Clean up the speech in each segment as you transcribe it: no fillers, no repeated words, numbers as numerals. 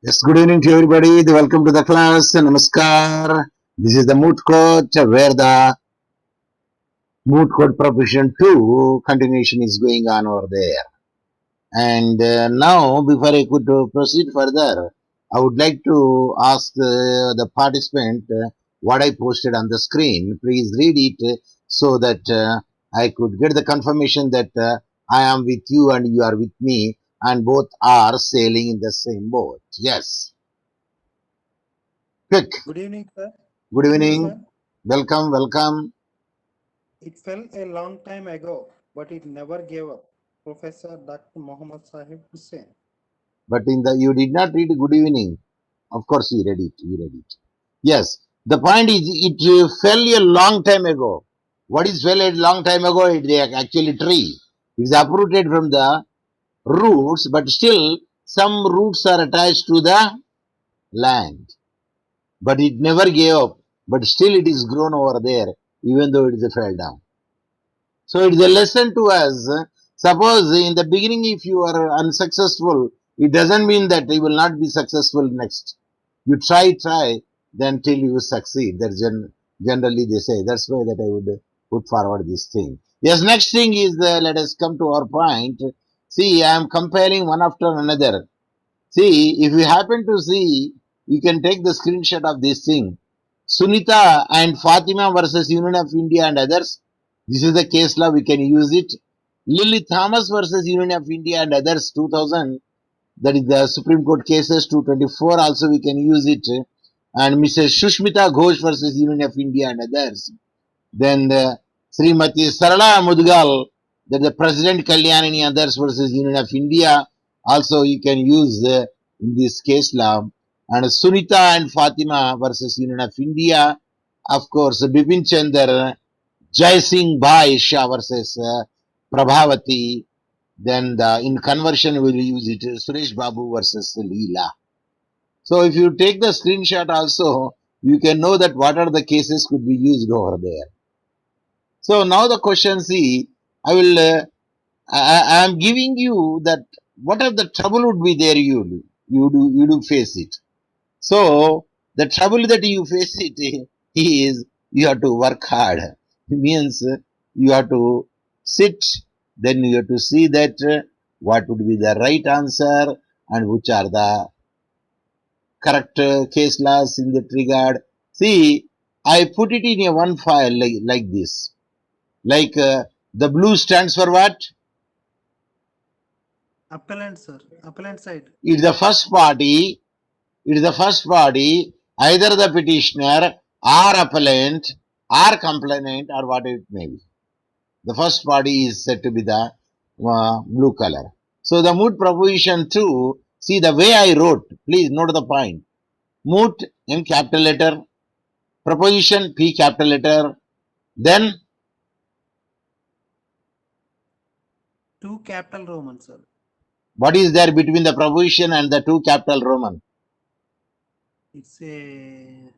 Yes, good evening to everybody. Welcome to the class. Namaskar. This is the Moot Court where the Moot Court Proposition 2 continuation is going on over there. And now, before I could proceed further, I would like to ask the participant what I posted on the screen. Please read it so that I could get the confirmation that I am with you and you are with me and both are sailing in the same boat. Yes. Quick. Good evening, sir. Good evening. Sir. Welcome. It fell a long time ago, but it never gave up. Professor Dr. Muhammad Sahib Hussain. But you did not read good evening. Of course, you read it. Yes. The point is, it fell a long time ago. What is fell a long time ago? It is actually tree. It is uprooted from the roots, but still some roots are attached to the land. But it never gave up. But still it is grown over there, even though it is fell down. So it is a lesson to us. Suppose in the beginning, if you are unsuccessful, it doesn't mean that you will not be successful next. You try, then till you succeed. That's generally they say. That's why that I would put forward this thing. Yes, next thing is let us come to our point. See, I am comparing one after another. See, if you happen to see, you can take the screenshot of this thing. Sunita and Fatima versus Union of India and others. This is the case law, we can use it. Lily Thomas versus Union of India and others, 2000. That is the Supreme Court cases, 224. Also, we can use it. And Mrs. Shushmita Ghosh versus Union of India and others. Then Srimati Sarala Mudgal, that the President Kalyanini and others versus Union of India. Also, you can use in this case law. And Sunita and Fatima versus Union of India. Of course, Bipin Chandra, Jai Singh Bhai Shah versus Prabhavati. Then in conversion, we'll use it Suresh Babu versus Leela. So if you take the screenshot also, you can know that what are the cases could be used over there. So now the question, see, I will, I am giving you that what are the trouble would be there you do face it. So the trouble that you face it is you have to work hard. It means you have to sit, then you have to see that what would be the right answer and which are the correct case laws in that regard. See, I put it in a one file like this. Like the blue stands for what? Appellant, sir. Appellant side. It's the first party. It is the first party, either the petitioner or appellant or complainant or what it may be. The first party is said to be the blue color. So the moot proposition 2, see the way I wrote, please note the point. Moot in capital letter, proposition P capital letter, then 2 capital Roman, sir. what is there between the proposition and the 2 capital Roman? It's a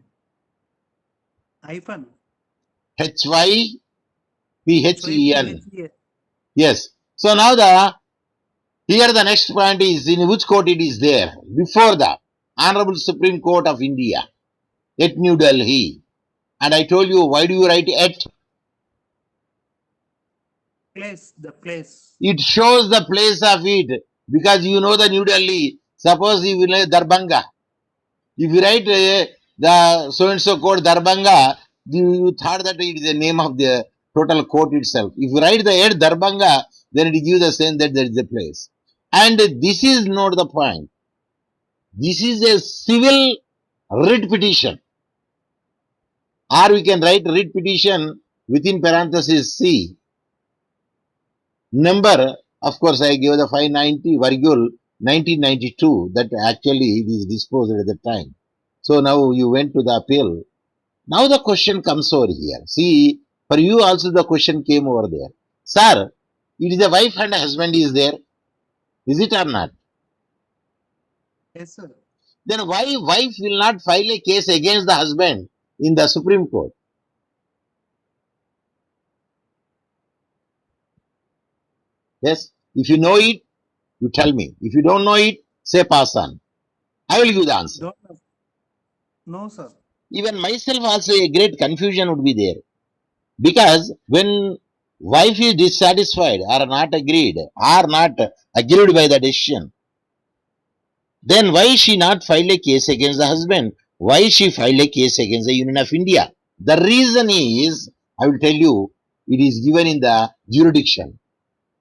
hyphen. HYPHEN. HYPHEN. Yes. So now here the next point is in which court it is there. Before that, Honorable Supreme Court of India at New Delhi. And I told you, why do you write at? Place, the place. It shows the place of it because you know the New Delhi. Suppose you will write Darbhanga. If you write the so-and-so court Darbhanga, you thought that it is the name of the total court itself. If you write the at Darbhanga, then it gives the sense that there is a place. And this is not the point. This is a civil writ petition. Or we can write writ petition within parenthesis C. Number, of course, I gave the 590 virgule 1992 that actually it is disposed at the time. So now you went to the appeal. Now the question comes over here. See, for you also the question came over there. Sir, it is a wife and a husband is there. Is it or not? Yes, sir. Then why wife will not file a case against the husband in the Supreme Court? Yes, if you know it, you tell me. If you don't know it, say pass on. I will give the answer. Don't know. No, sir. Even myself also a great confusion would be there. Because when wife is dissatisfied or not agreed by the decision, then why she not filed a case against the husband? Why she filed a case against the Union of India? The reason is, I will tell you, it is given in the jurisdiction.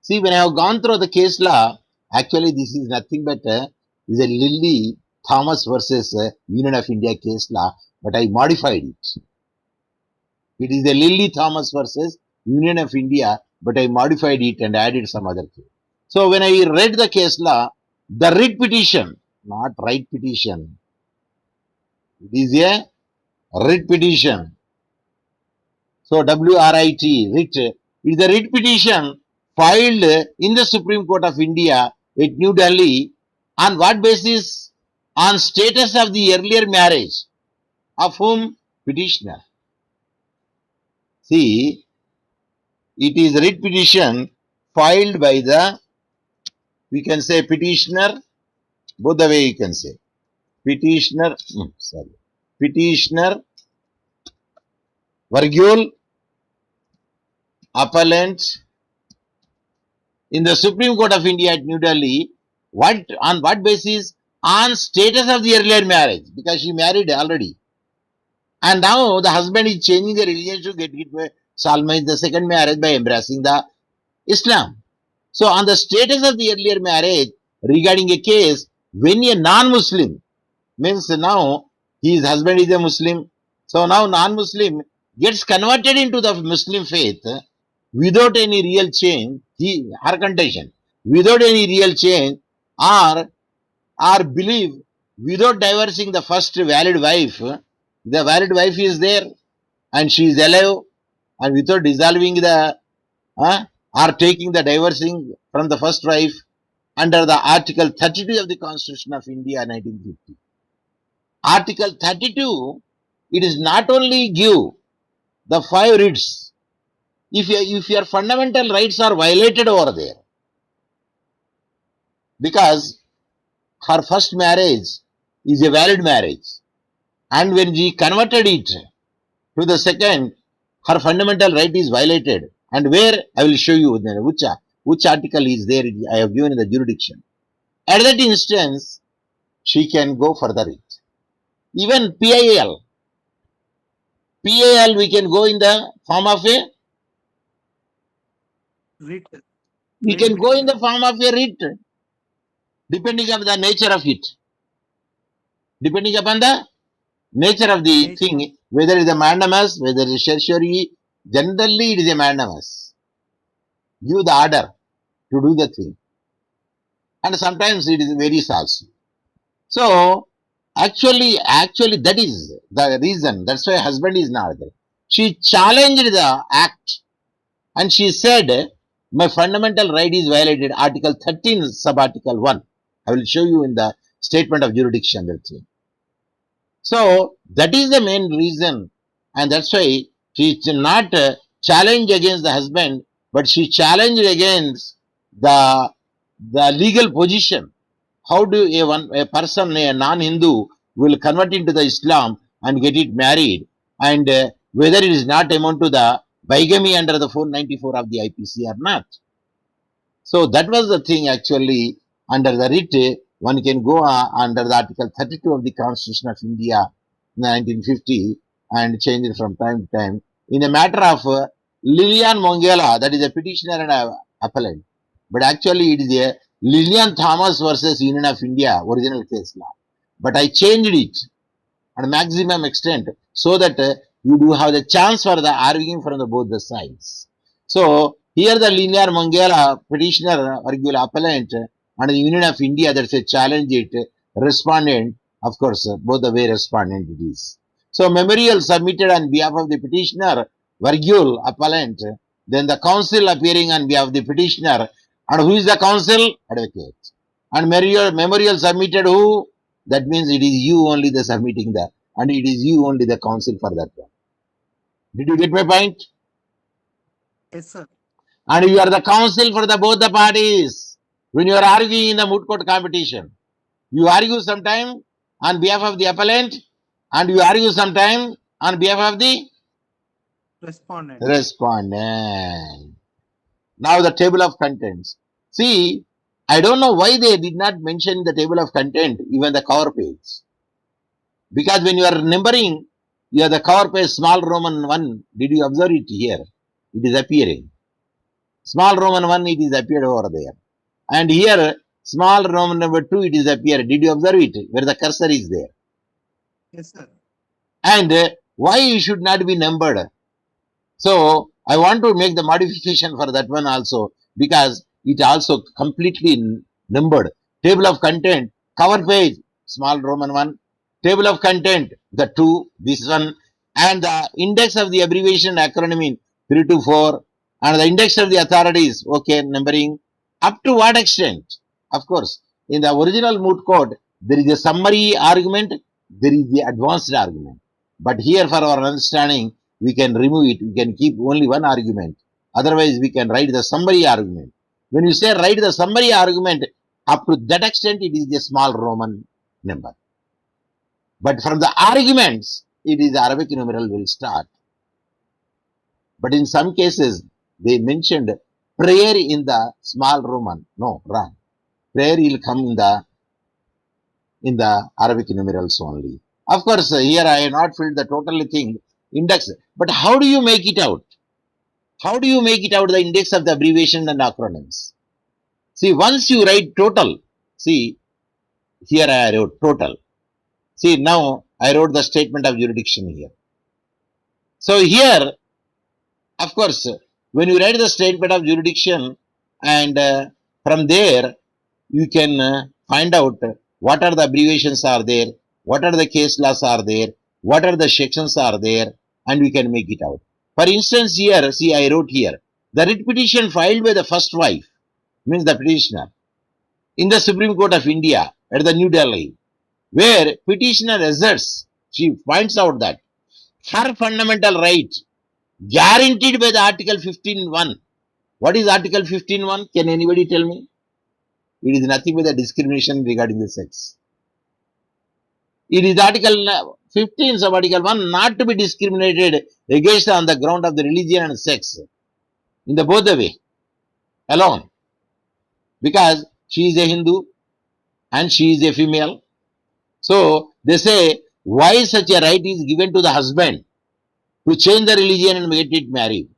See, when I have gone through the case law, actually this is nothing but is a Lilly Thomas versus Union of India case law, but I modified it. It is the Lilly Thomas versus Union of India, but I modified it and added some other thing. So when I read the case law, the writ petition, not right petition, it is a writ petition. So WRIT, writ, is the writ petition filed in the Supreme Court of India at New Delhi. On what basis? On status of the earlier marriage. Of whom? Petitioner. See, it is writ petition filed by the, we can say petitioner, both the way you can say. Petitioner, petitioner, Virgule, appellant in the Supreme Court of India at New Delhi. What, on what basis? On status of the earlier marriage, because she married already. And now the husband is changing the religion to get solemnize the second marriage by embracing the Islam. So on the status of the earlier marriage, regarding a case, when a non-Muslim, means now his husband is a Muslim, so now non-Muslim gets converted into the Muslim faith without any real change, her condition, without any real change, or believe without divorcing the first valid wife, the valid wife is there and she is alive, and without dissolving the or taking the divorcing from the first wife under the Article 32 of the Constitution of India 1950. Article 32, it is not only give the 5 writs. If your fundamental rights are violated over there, because her first marriage is a valid marriage, and when she converted it to the second, her fundamental right is violated. And where? I will show you which article is there, I have given in the jurisdiction. At that instance, she can go further it. Even PIL, we can go in the form of a, Writ. we Writ can go in petition. the form of a writ, depending on the nature of it. Depending upon the nature of the Nature. thing, whether it is a mandamus, whether it is certiorari, generally it is a mandamus. Give the order to do the thing. And sometimes it is varies also. So actually that is the reason. That's why husband is not there. She challenged the act and she said, my fundamental right is violated. Article 13, sub-article 1. I will show you in the statement of jurisdiction. That's it. So that is the main reason, and that's why she did not challenge against the husband, but she challenged against the legal position. How do a person, a non-Hindu, will convert into the Islam and get it married, and whether it is not amount to the bigamy under the 494 of the IPC or not. So that was the thing actually. Under the writ, one can go under the Article 32 of the Constitution of India 1950 and change it from time to time. In a matter of Lillian Mongela, that is a petitioner and appellant. But actually it is a Lillian Thomas versus Union of India original case law. But I changed it at maximum extent so that you do have the chance for the arguing from the both the sides. So here the linear Mongela petitioner, Virgule appellant, and the Union of India, that's a challenge it, respondent, of course, both the way respondent it is. So memorial submitted on behalf of the petitioner, Virgule appellant, then the counsel appearing on behalf of the petitioner, and who is the counsel? Advocate. And memorial submitted who? That means it is you only the submitting that, and it is you only the counsel for that one. Did you get my point? Yes, sir. And you are the counsel for the both the parties. When you are arguing in the moot court competition, you argue sometime, on behalf of the appellant, and you argue sometime on behalf of the Respondent. respondent. Now the table of contents. See, I don't know why they did not mention the table of content, even the cover page. Because when you are numbering, you have the cover page, small Roman 1. Did you observe it here? It is appearing. Small Roman 1, it is appeared over there. And here, small Roman number 2, it is appeared. Did you observe it? Where the cursor is there. Yes, sir. And why it should not be numbered? So, I want to make the modification for that one also, because it also completely numbered. Table of content, cover page, small Roman 1. Table of content, the 2, this one. And the index of the abbreviation acronym, 3 to 4. And the index of the authorities, okay, numbering. Up to what extent? Of course, in the original moot court, there is a summary argument, there is the advanced argument. But here, for our understanding, we can remove it. We can keep only one argument. Otherwise, we can write the summary argument. When you say write the summary argument, up to that extent, it is a small Roman number. But from the arguments, it is Arabic numeral will start. But in some cases, they mentioned prayer in the small Roman. No, wrong. Prayer will come in the Arabic numerals only. Of course, here I have not filled the total thing index. But how do you make it out? How do you make it out the index of the abbreviation and acronyms? See, once you write total, see, here I wrote total. See, now I wrote the statement of jurisdiction here. So here, of course, when you write the statement of jurisdiction, and from there, you can find out what are the abbreviations are there, what are the case laws are there, what are the sections are there, and we can make it out. For instance, here, see, I wrote here, the writ petition filed by the first wife, means the petitioner, in the Supreme Court of India at the New Delhi, where petitioner asserts, she points out that her fundamental right guaranteed by the Article 15.1. What is Article 15.1? Can anybody tell me? It is nothing but the discrimination regarding the sex. It is Article 15 of Article 1 not to be discriminated against on the ground of the religion and sex. In the both the way, alone. Because she is a Hindu and she is a female. So they say, why such a right is given to the husband to change the religion and get it married?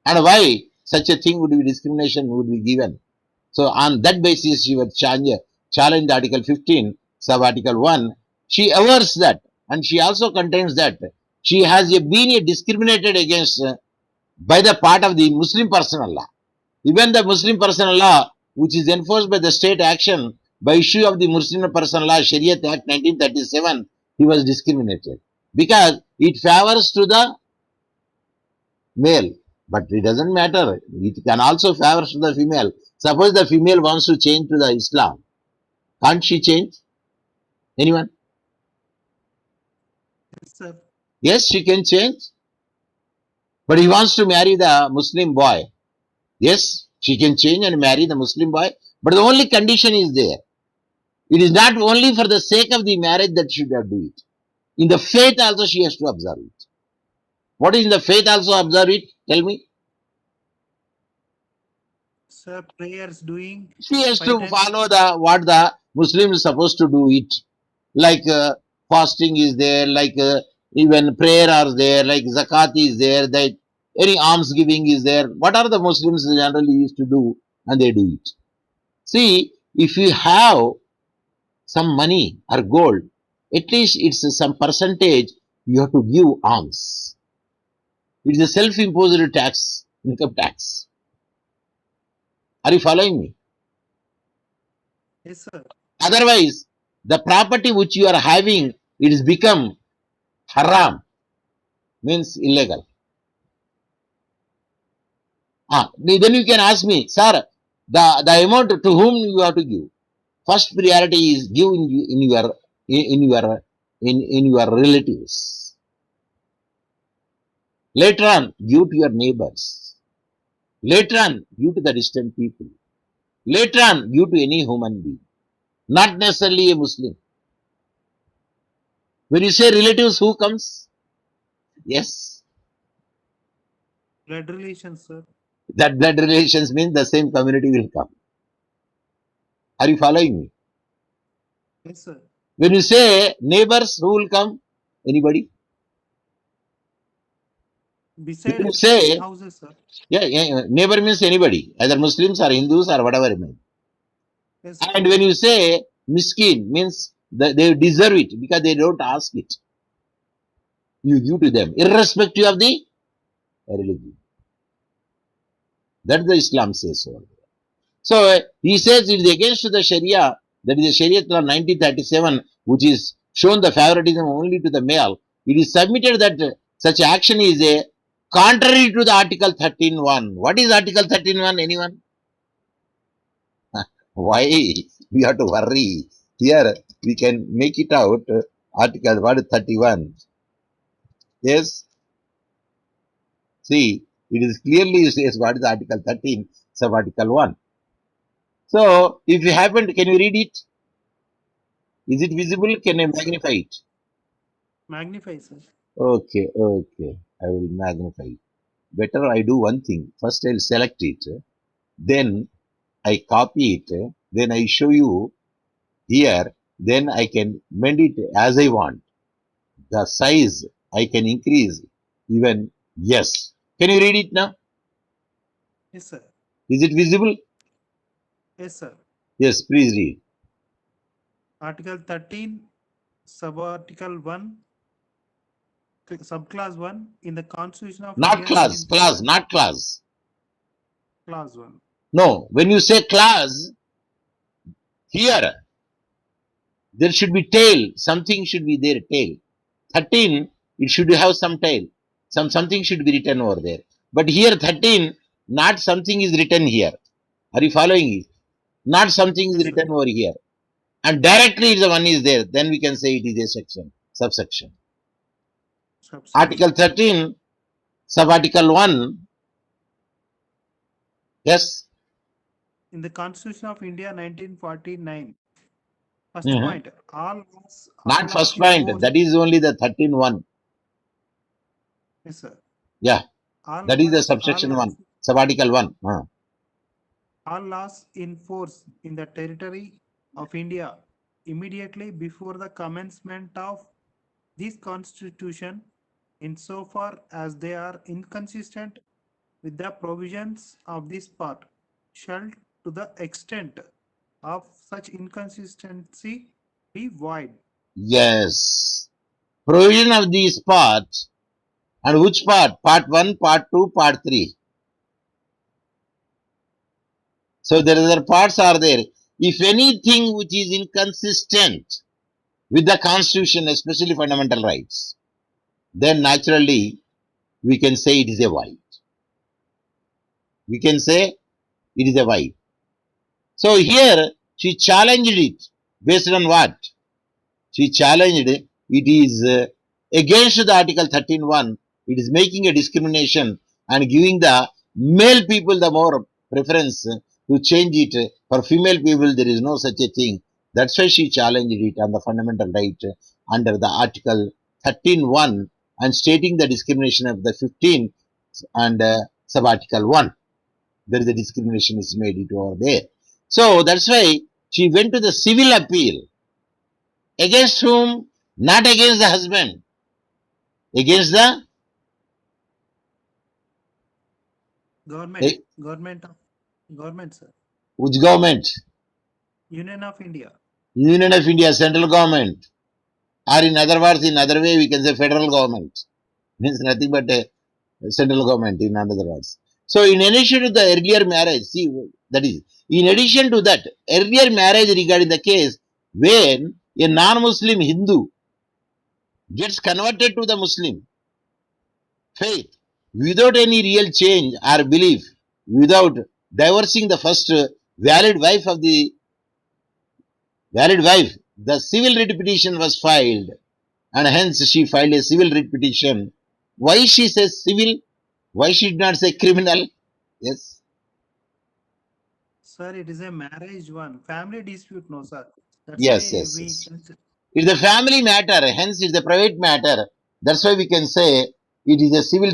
And why such a thing would be discrimination would be given? So on that basis, she would challenge Article 15, sub Article 1. She averts that, and she also contains that she has been discriminated against by the part of the Muslim personal law. Even the Muslim personal law, which is enforced by the state action by issue of the Muslim personal law, Shariat Act 1937, he was discriminated because it favors to the male. But it doesn't matter. It can also favor to the female. Suppose the female wants to change to the Islam. Can't she change? Anyone? Yes, sir. Yes, she can change. But he wants to marry the Muslim boy. Yes, she can change and marry the Muslim boy. But the only condition is there. It is not only for the sake of the marriage that she should do it. In the faith also she has to observe it. What is in the faith also observe it? Tell me. Sir, prayers doing She has 5 to times. follow what the Muslim is supposed to do it. Like fasting is there, like even prayer are there, like zakat is there, that any alms giving is there. What are the Muslims generally used to do, and they do it. See, if you have some money or gold, at least it's some percentage you have to give alms. It is a self-imposed tax, income tax. Are you following me? Yes, sir. Otherwise, the property which you are having, it is become haram, means illegal. Then you can ask me, sir, the amount to whom you have to give. First priority is give in your relatives. Later on, give to your neighbors. Later on, give to the distant people. Later on, give to any human being. Not necessarily a Muslim. When you say relatives, who comes? Yes. Blood relations, sir. That blood relations means the same community will come. Are you following me? Yes, sir. When you say neighbors, who will come? Anybody? When Beside you say, houses, sir. neighbor means anybody, either Muslims or Hindus or whatever it means. Yes, sir. And when you say miskin means that they deserve it because they don't ask it. You give to them, irrespective of the religion. That the Islam says so. So he says it is against the Sharia, that is the Sharia law 1937, which is shown the favoritism only to the male. It is submitted that such action is a contrary to the Article 13.1. What is Article 13.1? Anyone? Why we have to worry? Here we can make it out. Article what is 31? Yes. See, it is clearly says what is Article 13, sub Article 1. So if you happen, can you read it? Is it visible? Can I Yes, sir. magnify it? Magnify, sir. Okay, okay. I will magnify it. Better I do one thing. First I'll select it. Then I copy it. Then I show you here. Then I can mend it as I want. The size I can increase even. Yes. Can you read it now? Yes, sir. Is it visible? Yes, sir. Yes, please read. Article 13, subarticle 1, subclass 1 in the Constitution of Not India class, class, 1940, not class. class 1. No, when you say class, here there should be tail. Something should be there, tail. 13, it should have some tail. Something should be written over there. But here 13, not something is written here. Are you following it? Not something is Yes, sir. written over here. And directly if the one is there, then we can say it is a section, subsection. Article Subsection. 13, subarticle 1, yes. In the Constitution of India 1949, first Mhm. point, all Not laws first in point, force. that is only the 13 one. Yes, sir. Yeah, All that is the laws, all subsection 1, laws, subarticle 1. all laws in force in the territory of India immediately before the commencement of this constitution, insofar as they are inconsistent with the provisions of this part, shall, to the extent of such inconsistency, be void. Yes. Provision of these parts. And which part? Part 1, part 2, part 3. So there are parts are there. If anything which is inconsistent with the constitution, especially fundamental rights, then naturally we can say it is a void. We can say it is a void. So here she challenged it based on what? She challenged it is against the Article 13.1. It is making a discrimination and giving the male people the more preference to change it. For female people, there is no such a thing. That's why she challenged it on the fundamental right under the Article 13.1 and stating the discrimination of the 15 and sub-article 1. There is a discrimination is made it over there. So that's why she went to the civil appeal. Against whom? Not against the husband. Against the Government, government, sir. which government? Union of India. Union of India, central government. Or in other words, in other way, we can say federal government. Means nothing but a central government in other words. So in addition to the earlier marriage, see, that is, in addition to that, earlier marriage regarding the case when a non-Muslim Hindu gets converted to the Muslim faith without any real change or belief, without divorcing the first valid wife of the valid wife, the civil writ petition was filed, and hence she filed a civil writ petition. Why she says civil? Why she did not say criminal? Yes, Sir, it is a marriage one. Family dispute, no, sir. That's yes, why yes, we yes. can. It's a family matter, hence it's a private matter. That's why we can say it is a civil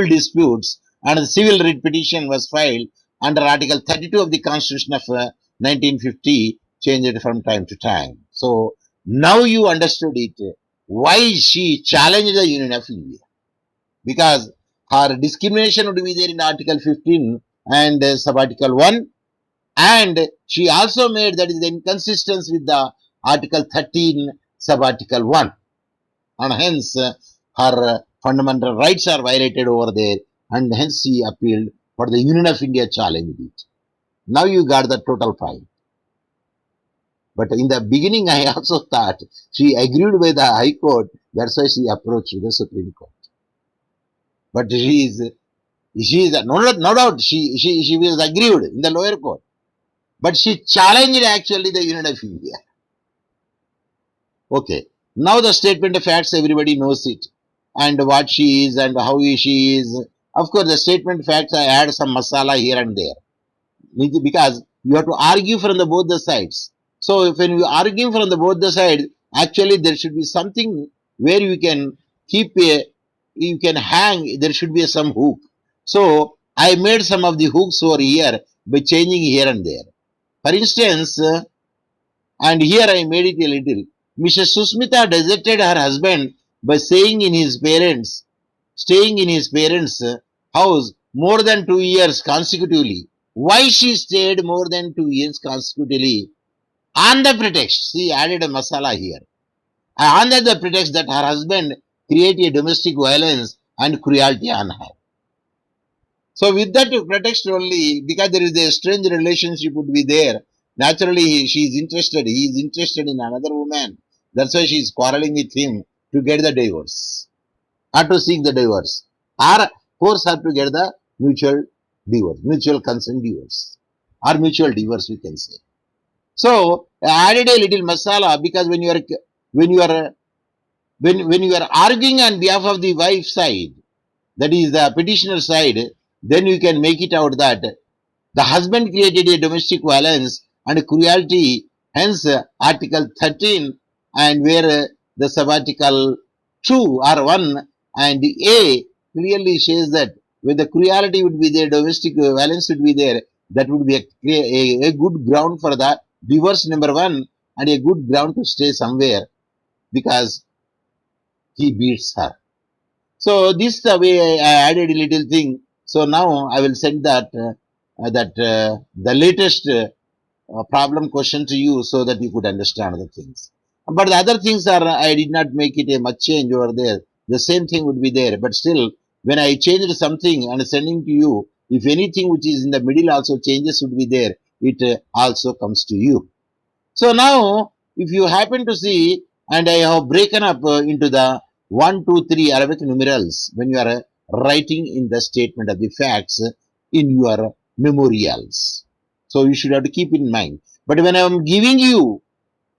disputes, and the civil writ petition was filed under Article 32 of the Constitution of 1950, changed from time to time. So now you understood it. Why she challenged the Union of India? Because her discrimination would be there in Article 15 and Subarticle 1, and she also made that is the inconsistency with the Article 13 Subarticle 1, and hence her fundamental rights are violated over there, and hence she appealed for the Union of India challenged it. Now you got the total point. But in the beginning, I also thought she agreed with the High Court, that's why she approached the Supreme Court. But she is no doubt she was aggrieved in the lower court, but she challenged actually the Union of India. Okay, now the statement of facts, everybody knows it, and what she is and how she is. Of course, the statement of facts, I add some masala here and there, because you have to argue from the both the sides. So if when you argue from the both the sides, actually there should be something where you can you can hang, there should be some hook. So I made some of the hooks over here by changing here and there. For instance, and here I made it a little. Mrs. Susmita deserted her husband by staying in his parents' house more than 2 years consecutively. Why she stayed more than 2 years consecutively? On the pretext, she added a masala here. Under the pretext that her husband created domestic violence and cruelty on her. So with that pretext only, because there is a strange relationship would be there, naturally she is interested, he is interested in another woman. That's why she is quarreling with him to get the divorce, or to seek the divorce, or force her to get the mutual divorce, mutual consent divorce, or mutual divorce we can say. So I added a little masala, because when you are arguing on behalf of the wife side, that is the petitioner side, then you can make it out that the husband created a domestic violence and cruelty, hence Article 13, and where the Subarticle 2 or 1 and A clearly says that when the cruelty would be there, domestic violence would be there, that would be a good ground for the divorce number 1, and a good ground to stay somewhere because he beats her. So this is the way I added a little thing. So now I will send the latest problem question to you so that you could understand the things. But the other things are, I did not make it a much change over there. The same thing would be there. But still, when I changed something and sending to you, if anything which is in the middle also changes would be there, it also comes to you. So now, if you happen to see, and I have broken up into the 1, 2, 3 Arabic numerals when you are writing in the statement of the facts in your memorials. So you should have to keep in mind. But when I'm giving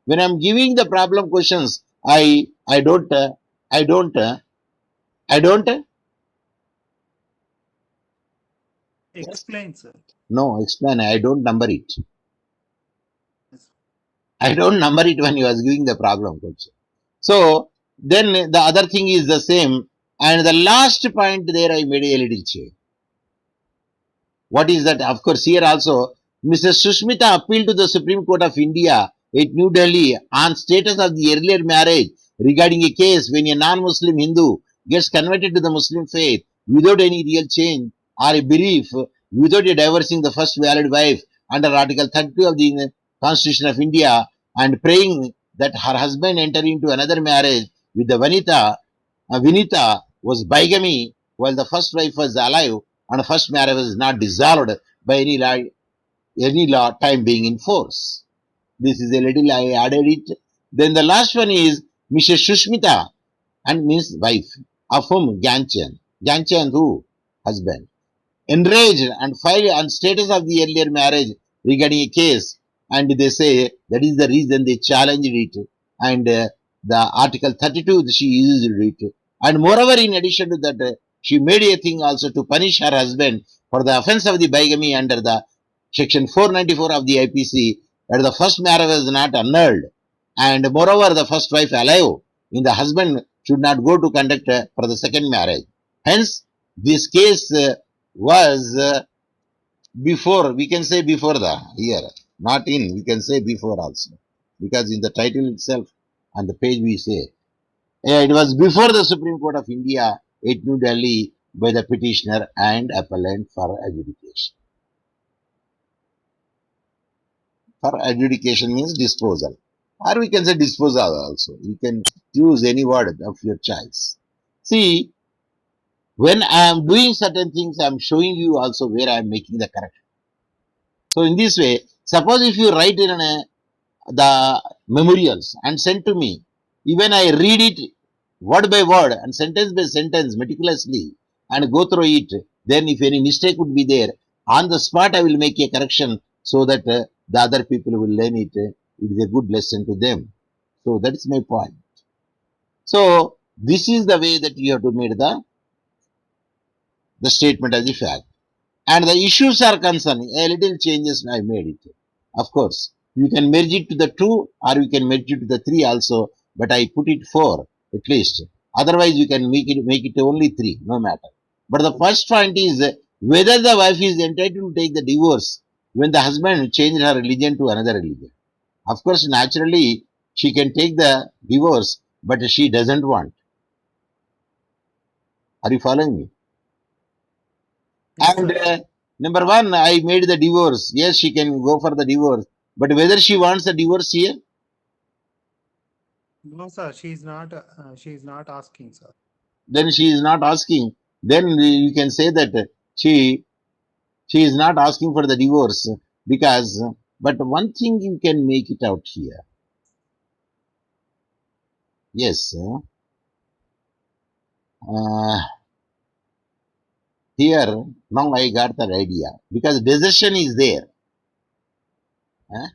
the problem questions, I don't Explain, sir. no explain. I don't number it. Yes. I don't number it when you are giving the problem question. So then the other thing is the same. And the last point there I made a little change. What is that? Of course, here also, Mrs. Sushmita appealed to the Supreme Court of India at New Delhi on status of the earlier marriage regarding a case when a non-Muslim Hindu gets converted to the Muslim faith without any real change or a belief, without divorcing the first valid wife under Article 32 of the Constitution of India, and praying that her husband enter into another marriage with the Vinita was bigamy while the first wife was alive, and the first marriage was not dissolved by any law time being in force. This is a little I added it. Then the last one is Mrs. Shushmita, and means wife, of whom Gyanchan who? Husband. Enraged and filed on status of the earlier marriage regarding a case, and they say that is the reason they challenged it, and the Article 32 she used it, and moreover in addition to that she made a thing also to punish her husband for the offense of the bigamy under the section 494 of the IPC, that the first marriage was not annulled, And moreover, the first wife alive in the husband should not go to conduct for the second marriage. Hence, this case was before, we can say before the year, not in, we can say before also. Because in the title itself, on the page we say, it was before the Supreme Court of India at New Delhi by the petitioner and appellant for adjudication. For adjudication means disposal. Or we can say disposal also. You can use any word of your choice. See, when I am doing certain things, I am showing you also where I am making the correction. So in this way, suppose if you write in the memorials and send to me, even I read it word by word and sentence by sentence meticulously and go through it, then if any mistake would be there, on the spot I will make a correction so that the other people will learn it. It is a good lesson to them. So that is my point. So this is the way that you have to make the statement as a fact. And the issues are concerning, a little changes I made it. Of course, you can merge it to the 2 or you can merge it to the 3 also, but I put it 4 at least. Otherwise, you can make it only 3, no matter. But the first point is whether the wife is entitled to take the divorce when the husband changed her religion to another religion. Of course, naturally, she can take the divorce, but she doesn't want. Are you following me? Yes, And sir. number one, I made the divorce. Yes, she can go for the divorce. But whether she wants the divorce here, No, sir. She is not asking, sir. then she is not asking. Then you can say that she she is not asking for the divorce because. But one thing you can make it out here. Yes, here now I got that idea because decision is there. eh?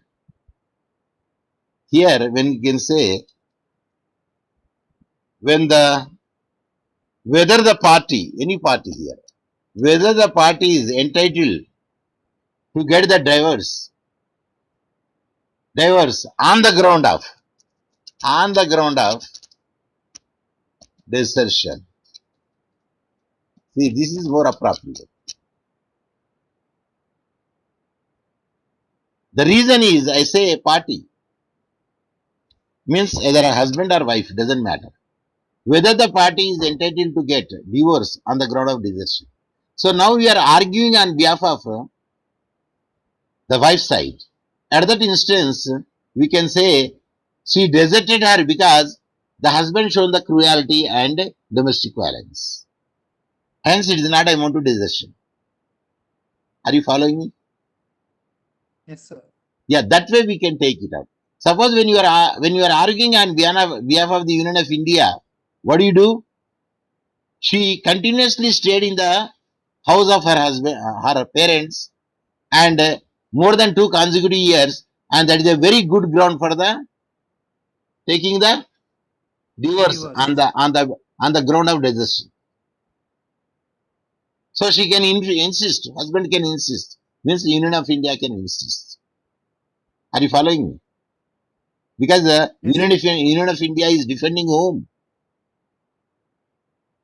Here, when you can say when the whether the party, any party here, whether the party is entitled to get the divorce on the ground of desertion. See, this is more appropriate. The reason is I say a party means either a husband or wife, doesn't matter. Whether the party is entitled to get divorce on the ground of desertion. So now we are arguing on behalf of the wife side. At that instance, we can say she deserted her because the husband shown the cruelty and domestic violence. Hence, it is not amount to desertion. Are you following me? Yes, sir. Yeah, that way we can take it out. Suppose when you are arguing on behalf of the Union of India, what do? She continuously stayed in the house of her husband, her parents, and more than 2 consecutive years, and that is a very good ground for the taking the divorce Divorce. on the ground of desertion. So she can insist. Husband can insist. Means the Union of India can insist. Are you following me? Because the Yes, sir. Union of India is defending whom?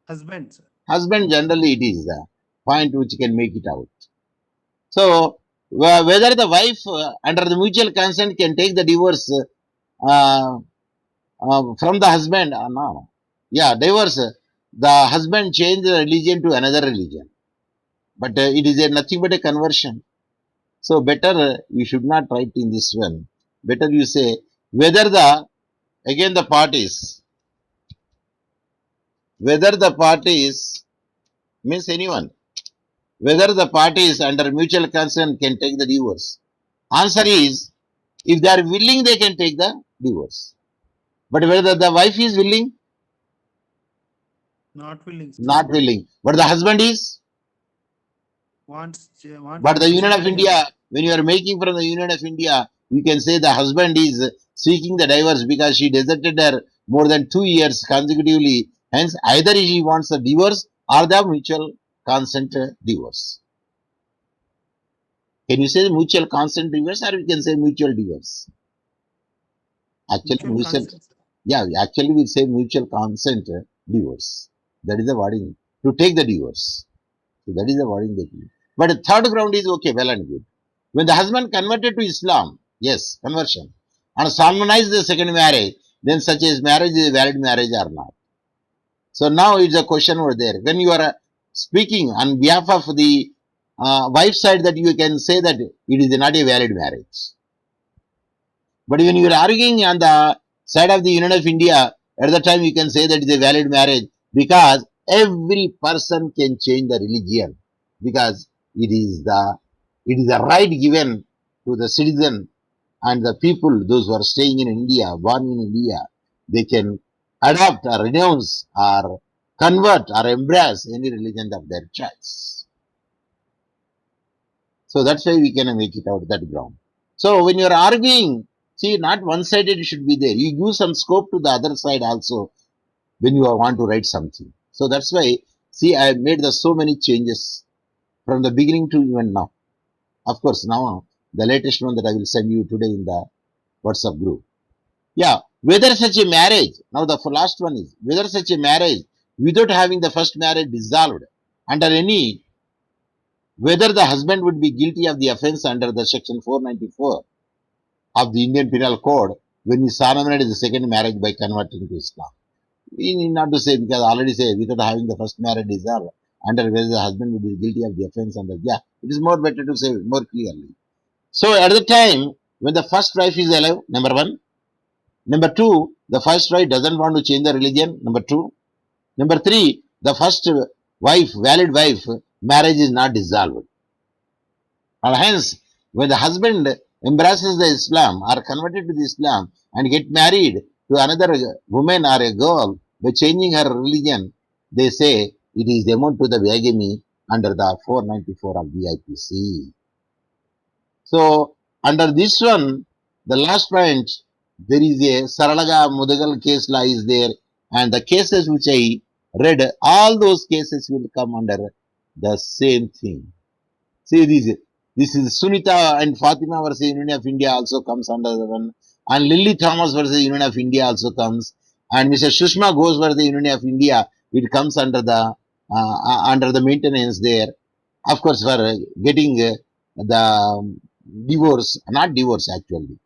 Husband, sir. Husband generally it is the point which can make it out. So whether the wife under the mutual consent can take the divorce uh, from the husband or no. Yeah, divorce. The husband changed the religion to another religion. But it is nothing but a conversion. So better you should not write in this one. Better you say whether again the parties, whether the parties means anyone, whether the parties under mutual consent can take the divorce. Answer is, if they are willing, they can take the divorce. But whether the wife is willing, Not willing, sir. not willing. But the husband is. Want But the Union of definitely India, when you are making from the Union of India, you can say the husband is seeking the divorce because she deserted her more than 2 years consecutively. Hence, either he wants a divorce or the mutual consent divorce. Can you say mutual consent divorce or you can say mutual divorce? Actually, Mutual consent. actually we say mutual consent divorce. That is the wording to take the divorce. So that is the wording they use. But the third ground is okay, well and good. When the husband converted to Islam, yes, conversion, and solemnized the second marriage, then such a marriage is a valid marriage or not. So now it's a question over there. When you are speaking on behalf of the wife side, that you can say that it is not a valid marriage. But when you are arguing on the side of the Union of India, at the time you can say that it is a valid marriage because every person can change the religion because it is the right given to the citizen and the people, those who are staying in India, born in India, they can adopt or renounce or convert or embrace any religion of their choice. So that's why we can make it out that ground. So when you're arguing, see, not one-sided should be there. You give some scope to the other side also when you want to write something. So that's why, see, I have made so many changes from the beginning to even now. Of course, now the latest one that I will send you today in the WhatsApp group. Yeah, whether such a marriage, now the last one is, whether such a marriage without having the first marriage dissolved under any, whether the husband would be guilty of the offense under the section 494 of the Indian Penal Code when he solemnized the second marriage by converting to Islam. We need not to say because I already say without having the first marriage dissolved under whether the husband would be guilty of the offense under, yeah, it is more better to say more clearly. So at the time when the first wife is alive, number one. Number two, the first wife doesn't want to change the religion. Number two. Number three, the first wife, valid wife, marriage is not dissolved. And hence, when the husband embraces the Islam or converted to the Islam and get married to another woman or a girl by changing her religion, they say it is amount to the bigamy under the 494 of the IPC. So under this one, the last point, there is a Saralaga Mudagal case law is there, and the cases which I read, all those cases will come under the same thing. See this is Sunita and Fatima versus Union of India also comes under the one, and Lily Thomas versus Union of India also comes, and Mr. Shushma Ghosh versus Union of India, it comes under the maintenance there. Of course, for getting the divorce, not divorce actually,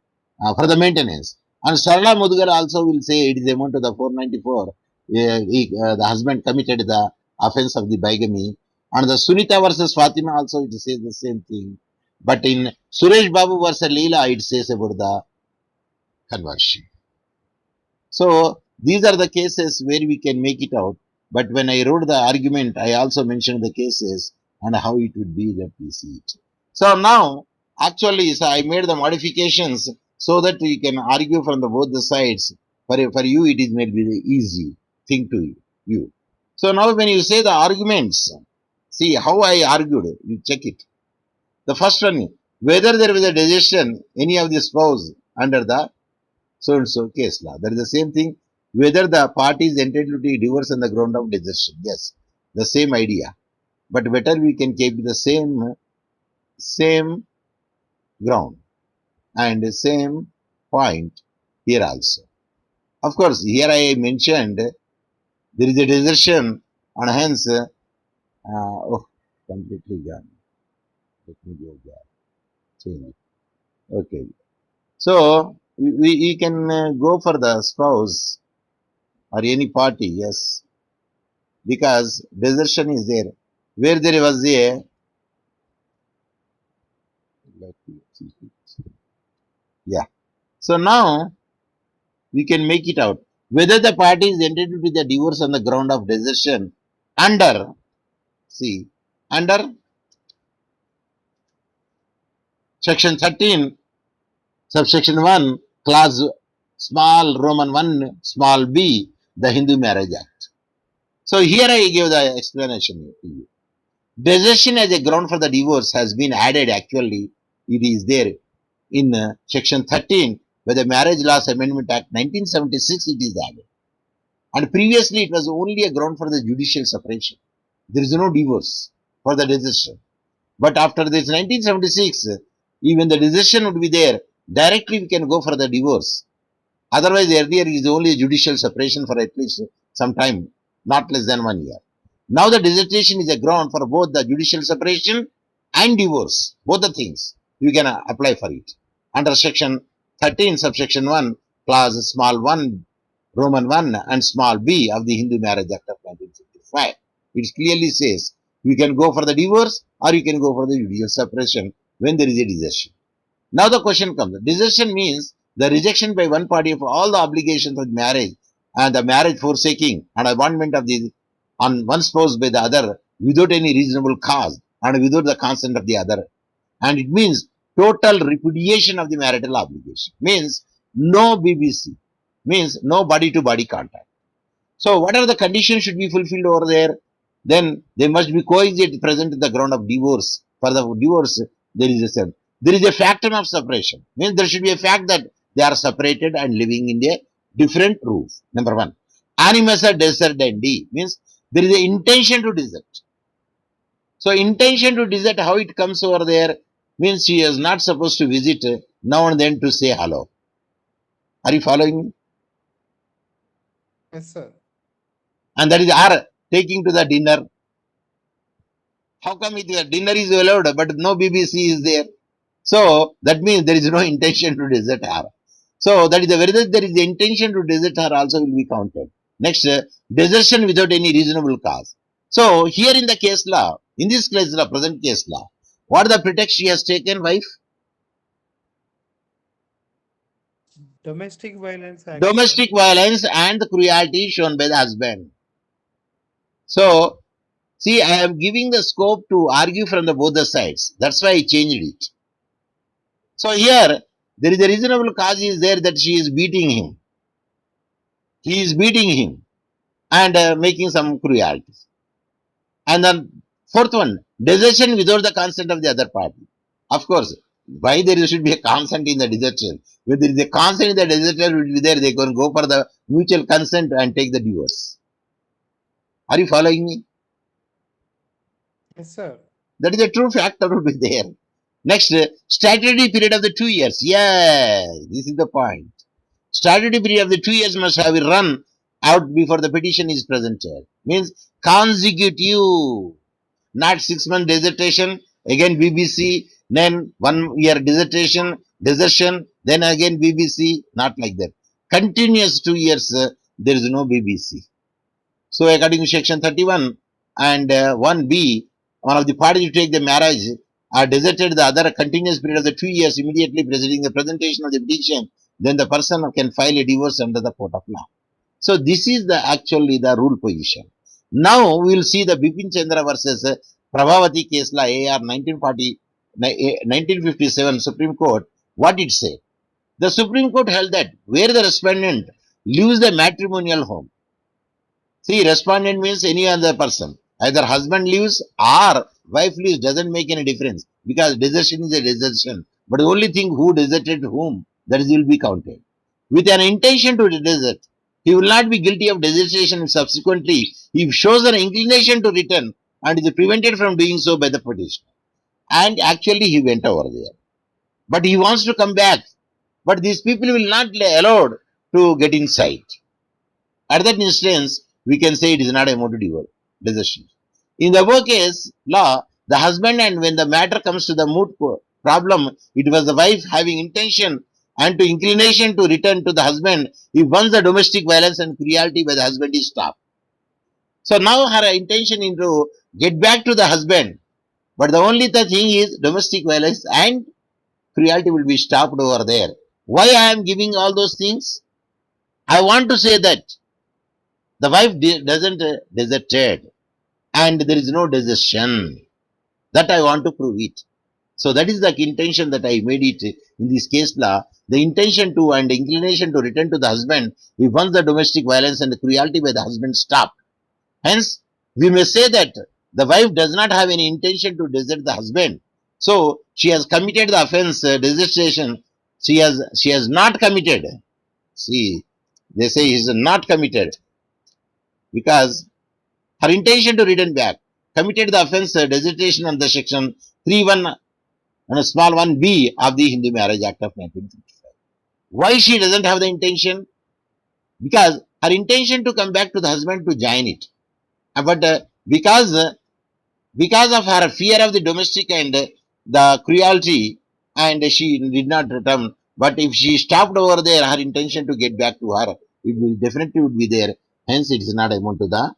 for the maintenance. And Sarla Mudgar also will say it is amount to the 494. The husband committed the offense of the bigamy. And the Sunita versus Fatima also it says the same thing. But in Suresh Babu versus Leela, it says about the conversion. So these are the cases where we can make it out. But when I wrote the argument, I also mentioned the cases and how it would be that we see it. So now, actually, so I made the modifications so that we can argue from both the sides. For you, it is made very easy thing to you. So now when you say the arguments, see how I argued, you check it. The first one, whether there was a decision, any of the spouse under the so and so case law. That is the same thing. Whether the party is entitled to divorce on the ground of desertion. Yes, the same idea. But better we can keep the same ground and the same point here also. Of course, here I mentioned there is a desertion and hence completely gone. Let me go there. Change it. Okay. So we can go for the spouse or any party, yes, because desertion is there. Where there was a, let me see it. Yeah. So now we can make it out. Whether the party is entitled to the divorce on the ground of desertion under, see, under section 13, subsection 1, clause small Roman 1, small b, the Hindu Marriage Act. So here I give the explanation to you. Desertion as a ground for the divorce has been added actually. It is there in section 13 by the Marriage Laws Amendment Act 1976 it is added. And previously it was only a ground for the judicial separation. There is no divorce for the desertion. But after this 1976, even the desertion would be there. Directly we can go for the divorce. Otherwise, earlier is only a judicial separation for at least some time, not less than 1 year. Now the dissertation is a ground for both the judicial separation and divorce. Both the things you can apply for it. Under section 13, subsection 1, clause small 1, Roman 1 and small b of the Hindu Marriage Act of 1955. It clearly says you can go for the divorce or you can go for the judicial separation when there is a desertion. Now the question comes, desertion means the rejection by one party of all the obligations of marriage and the marriage forsaking and abandonment of the on one spouse by the other without any reasonable cause and without the consent of the other. And it means total repudiation of the marital obligation. Means no BBC. Means no body to body contact. So what are the conditions should be fulfilled over there? Then they must be coexist present in the ground of divorce. For the divorce, there is a factor of separation. Means there should be a fact that they are separated and living in a different roof. Number one. Animasa deserdendi means there is an intention to desert. So intention to desert, how it comes over there means she is not supposed to visit now and then to say hello. Are you following me? Yes, sir. And that is our taking to the dinner. How come the dinner is allowed but no BBC is there? So that means there is no intention to desert her. So that is the whether there is the intention to desert her also will be counted. Next, desertion without any reasonable cause. So here in the case law, in this case law, present case law, what the pretext she has taken, wife? Domestic violence act, sir. Domestic violence and the cruelty shown by the husband. So see, I am giving the scope to argue from the both the sides. That's why I changed it. So here, there is a reasonable cause is there that she is beating him. He is beating him and making some cruelty. And then fourth one, desertion without the consent of the other party. Of course, why there should be a consent in the desertion? When there is a consent in the desertion will be there, they can go for the mutual consent and take the divorce. Are you following me? Yes, sir. That is a true factor will be there. Next, statutory period of the 2 years. Yes, this is the point. Statutory period of the 2 years must have run out before the petition is presented. Means consecutive, not 6 month dissertation, again BBC, then 1 year dissertation, desertion, then again BBC, not like that. Continuous 2 years, there is no BBC. So according to section 31 and 1B, one of the parties to take the marriage are deserted the other continuous period of the 2 years immediately preceding the presentation of the petition, then the person can file a divorce under the court of law. So this is the actually the rule position. Now we will see the Bipin Chandra versus Prabhavati case law AR 1957 Supreme Court. What it say? The Supreme Court held that where the respondent leaves the matrimonial home. See, respondent means any other person. Either husband leaves or wife leaves doesn't make any difference because desertion is a desertion. But the only thing who deserted whom, that will be counted. With an intention to desert, he will not be guilty of desertion if subsequently he shows an inclination to return and is prevented from doing so by the petitioner. And actually he went over there. But he wants to come back. But these people will not be allowed to get inside. At that instance, we can say it is not a motive divorce, desertion. In the above case law, the husband and when the matter comes to the moot problem, it was the wife having intention and to inclination to return to the husband if once the domestic violence and cruelty by the husband is stopped. So now her intention is to get back to the husband, but the only thing is domestic violence and cruelty will be stopped over there. Why I am giving all those things? I want to say that the wife doesn't deserted and there is no desertion. That I want to prove it. So that is the intention that I made it in this case law. The intention to and inclination to return to the husband if once the domestic violence and the cruelty by the husband stopped. Hence, we may say that the wife does not have any intention to desert the husband. So she has committed the offense, desertion. She has not committed. See, they say he is not committed because her intention to return back committed the offense desertion under section 3(1) and a small 1(b) of the Hindu Marriage Act of 1955. Why she doesn't have the intention? Because her intention to come back to the husband to join it. But because of her fear of the domestic and the cruelty, and she did not return. But if she stopped over there, her intention to get back to her, it will definitely would be there. Hence, it is not amount to the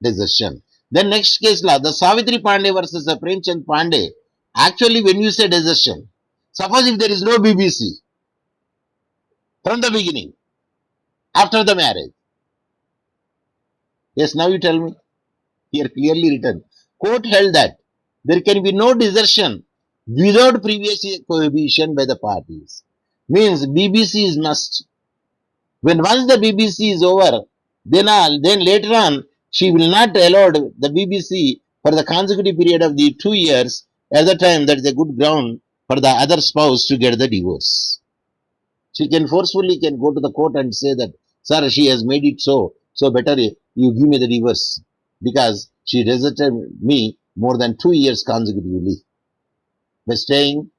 desertion. Then next case law, the Savitri Pandey versus the Premchand Pandey. Actually, when you say desertion, suppose if there is no BBC from the beginning, after the marriage, yes, now you tell me, here clearly written, court held that there can be no desertion without previous cohabitation by the parties. Means BBC is must. When once the BBC is over, then later on she will not allow the BBC for the consecutive period of the 2 years. At the time, that is a good ground for the other spouse to get the divorce. She can forcefully can go to the court and say that, sir, she has made it so better you give me the divorce because she deserted me more than 2 years consecutively by staying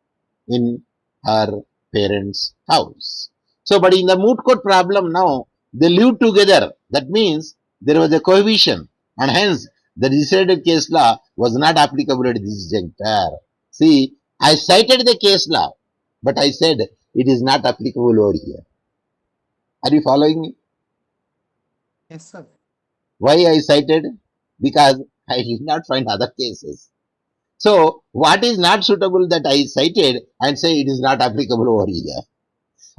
in her parents' house. So, but in the moot court problem now, they live together. That means there was a cohabitation, and hence the decided case law was not applicable at this juncture. See, I cited the case law, but I said it is not applicable over here. Are you following me? Yes, sir. Why I cited? Because I did not find other cases. So, what is not suitable that I cited and say it is not applicable over here?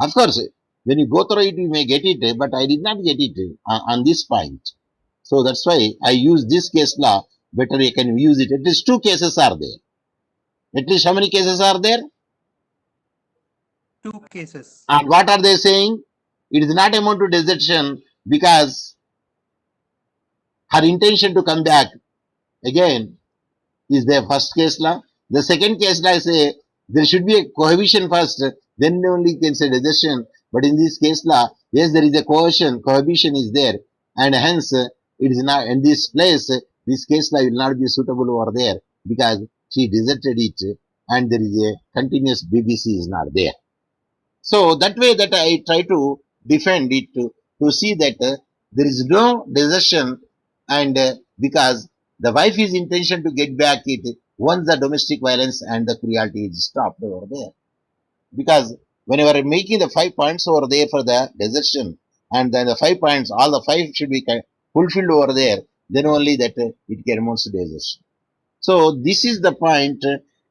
Of course, when you go through it, you may get it, but I did not get it on this point. So that's why I use this case law. Better you can use it. At least two cases are there. At least how many cases are there? 2 cases. And what are they saying? It is not amount to desertion because her intention to come back again is the first case law. The second case law say there should be a cohabitation first, then only you can say desertion. But in this case law, yes, there is a cohabitation is there, and hence it is not in this place. This case law will not be suitable over there because she deserted it, and there is a continuous BBC is not there. So that way that I try to defend it to see that there is no desertion, and because the wife is intention to get back it once the domestic violence and the cruelty is stopped over there. Because whenever making the 5 points over there for the desertion, and then the 5 points, all the five should be fulfilled over there, then only that it can amount to desertion. So this is the point,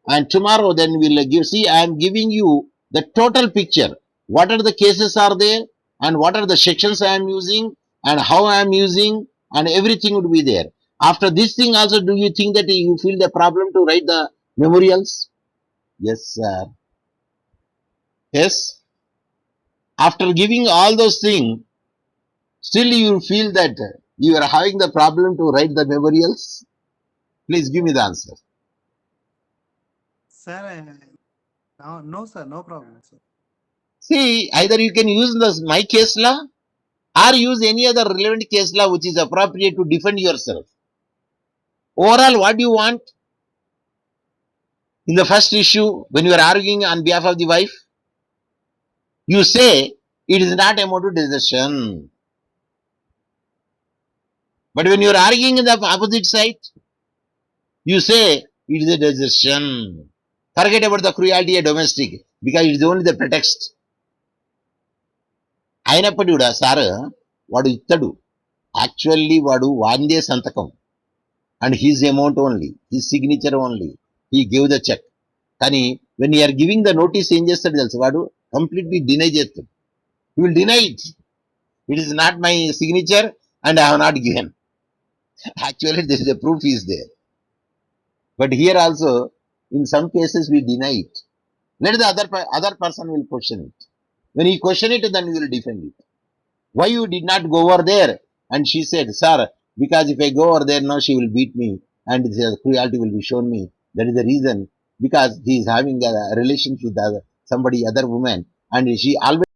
and tomorrow then we'll give. See, I am giving you the total picture. What are the cases are there, and what are the sections I am using, and how I am using, and everything would be there. After this thing also, do you think that you feel the problem to write the memorials? Yes, sir. Yes. After giving all those things, still you feel that you are having the problem to write the memorials? Please give me the answer. Sir, no, sir, no problem, sir. See, either you can use my case law or use any other relevant case law which is appropriate to defend yourself. Overall, what do you want? In the first issue, when you are arguing on behalf of the wife, you say it is not amount to desertion. But when you are arguing in the opposite side, you say it is a desertion. Forget about the cruelty of domestic because it is only the pretext. అయినప్పటికీ కూడా sir వాడు ఇత్తడు actually వాడు వాందే సంతకం and his amount only, his signature only, he gave the check. కానీ when you are giving the notice ఏం చేస్తాడు తెలుసు వాడు కంప్లీట్లీ డినై చేస్తాడు. He will deny it. It is not my signature and I have not given. Actually, there is a proof is there. But here also, in some cases, we deny it. Let the other person will question it. When he question it, then we will defend it. Why you did not go over there? And she said, sir, because if I go over there now, she will beat me and the cruelty will be shown me. That is the reason, because he is having a relationship with somebody, other woman, and she always